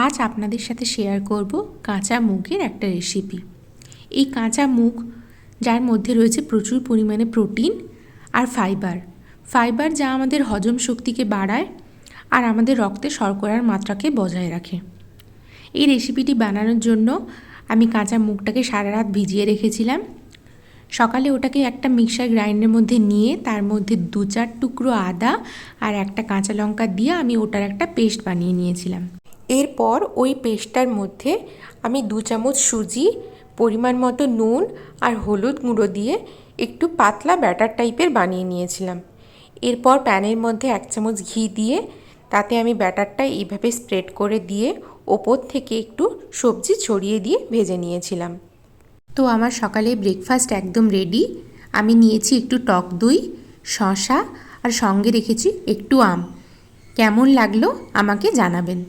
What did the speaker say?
আজ আপনাদের সাথে শেয়ার করব কাঁচা মুগের একটা রেসিপি। এই কাঁচা মুগ যার মধ্যে রয়েছে প্রচুর পরিমাণে প্রোটিন আর ফাইবার যা আমাদের হজম শক্তিকে বাড়ায় আর আমাদের রক্তে শর্করার মাত্রাকে বজায় রাখে। এই রেসিপিটি বানানোর জন্য আমি কাঁচা মুগটাকে সারা রাত ভিজিয়ে রেখেছিলাম। সকালে ওটাকে একটা মিক্সার গ্রাইন্ডারের মধ্যে নিয়ে তার মধ্যে 2-4 টুকরো আদা আর একটা কাঁচা লঙ্কা দিয়ে আমি ওটার একটা পেস্ট বানিয়ে নিয়েছিলাম। এরপর ওই পেস্টটার মধ্যে আমি 2 চামচ সুজি, পরিমাণ মতো নুন আর হলুদ গুঁড়ো দিয়ে একটু পাতলা ব্যাটার টাইপের বানিয়ে নিয়েছিলাম। এরপর প্যানের মধ্যে 1 চামচ ঘি দিয়ে তাতে আমি ব্যাটারটা এইভাবে স্প্রেড করে দিয়ে ওপর থেকে একটু সবজি ছড়িয়ে দিয়ে ভেজে নিয়েছিলাম। তো আমার সকালে ব্রেকফাস্ট একদম রেডি। আমি নিয়েছি একটু টক দই, শসা আর সঙ্গে রেখেছি একটু আম। কেমন লাগলো আমাকে জানাবেন।